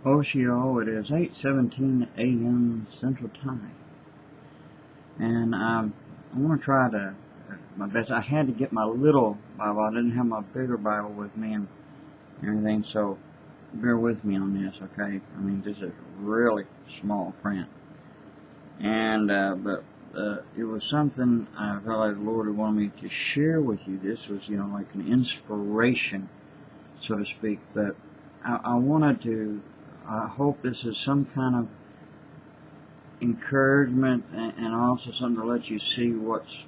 Oshio, it is 8:17 a.m. Central Time, and I want to try to my best. I had to get my little Bible. I didn't have my bigger Bible with me and everything, so bear with me on this, okay? I mean, this is really small print, and but it was something I felt like the Lord had wanted me to share with you. This was, like an inspiration, so to speak. But I wanted to. I hope this is some kind of encouragement and also something to let you see what's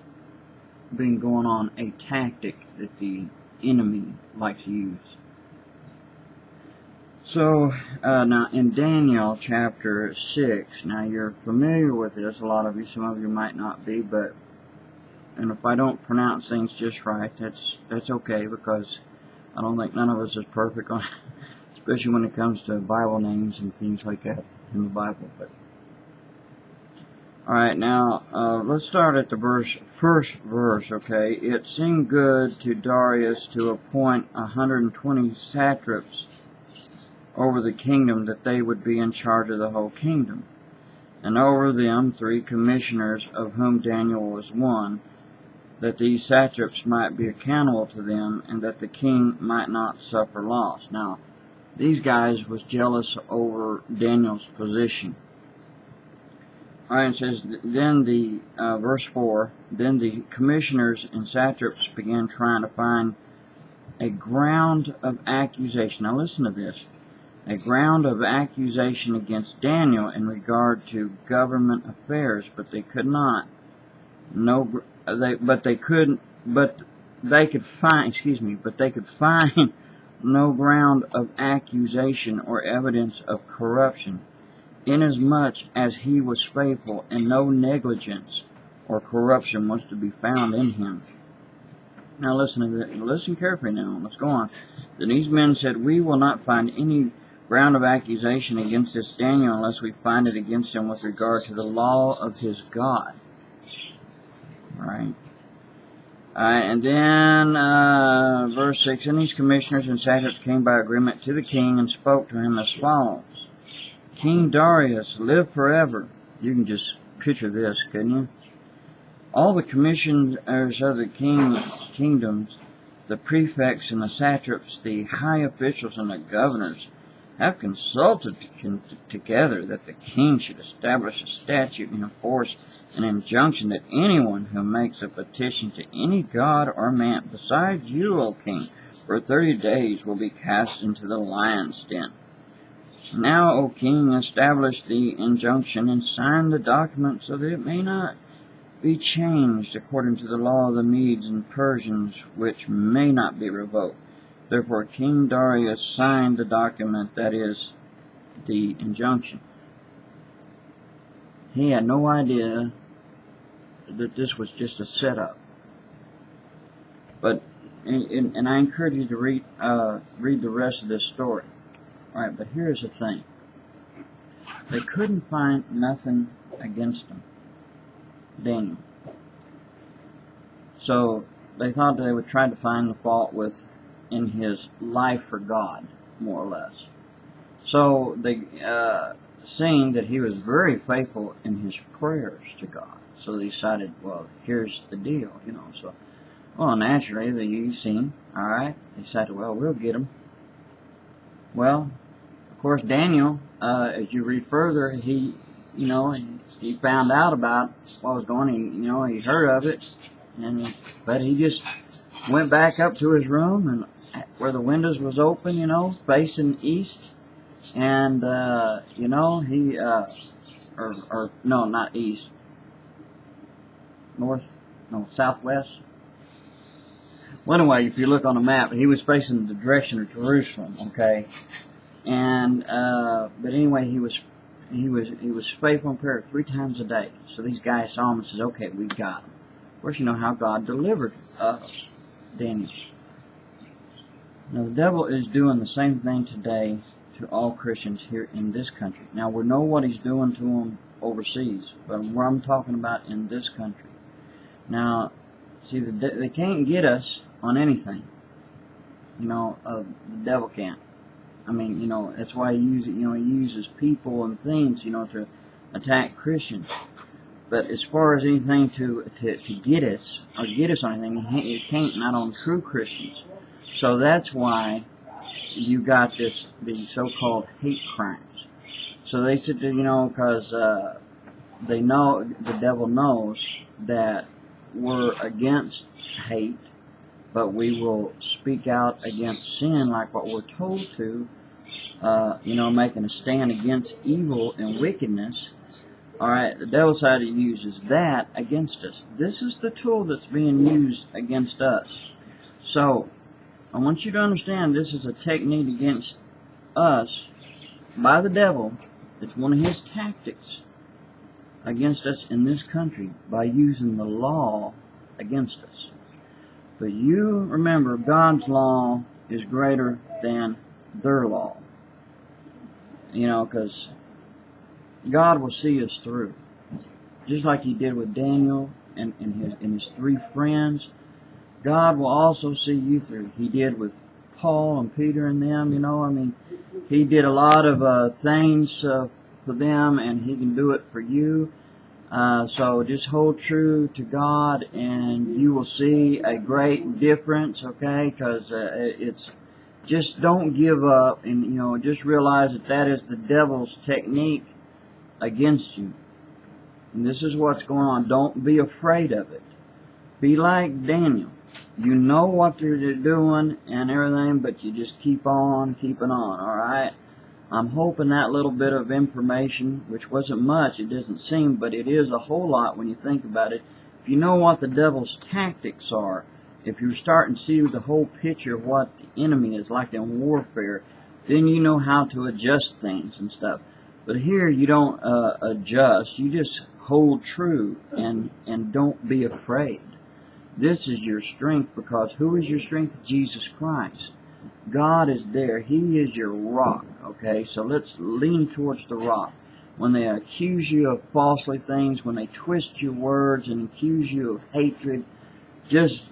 been going on, a tactic that the enemy likes to use. So, now in Daniel chapter 6, now you're familiar with this, a lot of you, some of you might not be, and if I don't pronounce things just right, that's okay, because I don't think none of us is perfect on especially when it comes to Bible names and things like that in the Bible. But alright, now let's start at the first verse, okay? It seemed good to Darius to appoint 120 satraps over the kingdom, that they would be in charge of the whole kingdom, and over them 3 commissioners, of whom Daniel was one, that these satraps might be accountable to them, and that the king might not suffer loss. Now, these guys was jealous over Daniel's position. Alright, it says, then the, verse 4, then the commissioners and satraps began trying to find a ground of accusation. Now listen to this. A ground of accusation against Daniel in regard to government affairs, but they could not. But they could find no ground of accusation or evidence of corruption, inasmuch as he was faithful, and no negligence or corruption was to be found in him. Now listen carefully now. Let's go on. Then these men said, we will not find any ground of accusation against this Daniel unless we find it against him with regard to the law of his God. Alright. And then, verse 6, and these commissioners and satraps came by agreement to the king and spoke to him as follows. King Darius, live forever. You can just picture this, couldn't you? All the commissioners of the kingdoms, the prefects and the satraps, the high officials and the governors, have consulted together that the king should establish a statute and enforce an injunction that anyone who makes a petition to any god or man besides you, O king, for 30 days will be cast into the lion's den. Now, O king, establish the injunction and sign the document so that it may not be changed according to the law of the Medes and Persians, which may not be revoked. Therefore King Darius signed the document, that is, the injunction. He had no idea that this was just a setup. But, and I encourage you to read the rest of this story. Alright, but here's the thing. They couldn't find nothing against him, Daniel. So they thought they would try to find the fault in his life for God, more or less. So they seeing that he was very faithful in his prayers to God. So they decided, well, here's the deal, So, well, naturally, you've seen, alright, they decided, well, we'll get him. Well, of course, Daniel, as you read further, he found out about what was going on. He heard of it, but he just went back up to his room, and where the windows was open, facing east, and not east, southwest. Well, anyway, if you look on the map, he was facing the direction of Jerusalem, okay? And but anyway, he was faithful in prayer 3 times a day. So these guys saw him and said, okay, we've got him. Of course, you know how God delivered Daniel. Now, the devil is doing the same thing today to all Christians here in this country. Now, we know what he's doing to them overseas, but what I'm talking about in this country. Now, see, they can't get us on anything. The devil can't. I mean, that's why he uses people and things, to attack Christians. But as far as anything to get us on anything, it can't, not on true Christians. So that's why you got these so-called hate crimes. So they said that, because they know, the devil knows that we're against hate, but we will speak out against sin like what we're told to, making a stand against evil and wickedness. Alright, the devil decided to use that against us. This is the tool that's being used against us. So, I want you to understand this is a technique against us by the devil. It's one of his tactics against us in this country by using the law against us. But you remember, God's law is greater than their law. Because God will see us through. Just like he did with Daniel and his 3 friends, God will also see you through. He did with Paul and Peter and them, he did a lot of things for them, and he can do it for you. So just hold true to God, and you will see a great difference, okay? Because it's just, don't give up, and just realize that is the devil's technique against you. And this is what's going on. Don't be afraid of it. Be like Daniel. You know what they're doing and everything, but you just keep on keeping on, alright? I'm hoping that little bit of information, which wasn't much, it doesn't seem, but it is a whole lot when you think about it. If you know what the devil's tactics are, if you're starting to see the whole picture of what the enemy is like in warfare, then you know how to adjust things and stuff. But here you don't adjust, you just hold true and don't be afraid. This is your strength, because who is your strength? Jesus Christ. God is there. He is your rock, okay? So let's lean towards the rock. When they accuse you of falsely things, when they twist your words and accuse you of hatred, just,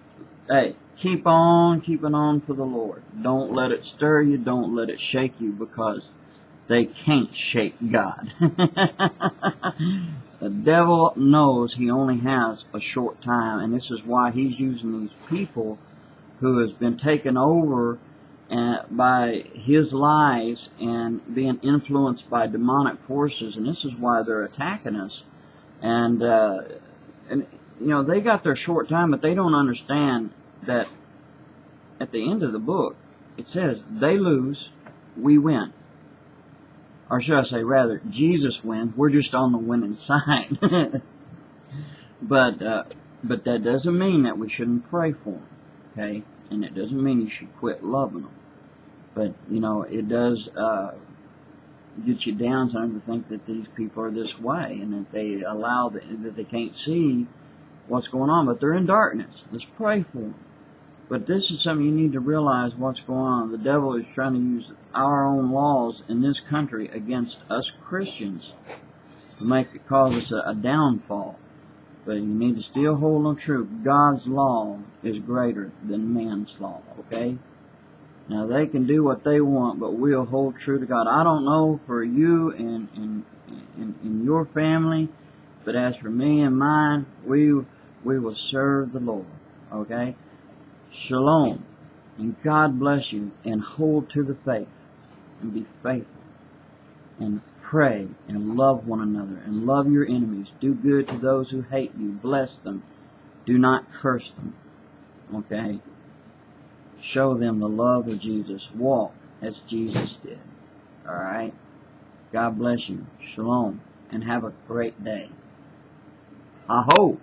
hey, keep on keeping on for the Lord. Don't let it stir you. Don't let it shake you, because they can't shake God. The devil knows he only has a short time, and this is why he's using these people who has been taken over by his lies and being influenced by demonic forces, and this is why they're attacking us. And they got their short time, but they don't understand that at the end of the book it says they lose, we win. Or should I say, rather, Jesus wins. We're just on the winning side. But that doesn't mean that we shouldn't pray for them, okay? And it doesn't mean you should quit loving them. But, it does get you down sometimes to think that these people are this way, and that they allow that they can't see what's going on. But they're in darkness. Let's pray for them. But this is something you need to realize what's going on. The devil is trying to use our own laws in this country against us Christians to cause us a downfall. But you need to still hold on true. God's law is greater than man's law, okay? Now they can do what they want, but we'll hold true to God. I don't know for you and your family, but as for me and mine, we will serve the Lord, okay? Shalom, and God bless you, and hold to the faith, and be faithful, and pray, and love one another, and love your enemies. Do good to those who hate you. Bless them. Do not curse them. Okay? Show them the love of Jesus. Walk as Jesus did. Alright? God bless you. Shalom, and have a great day. I hope.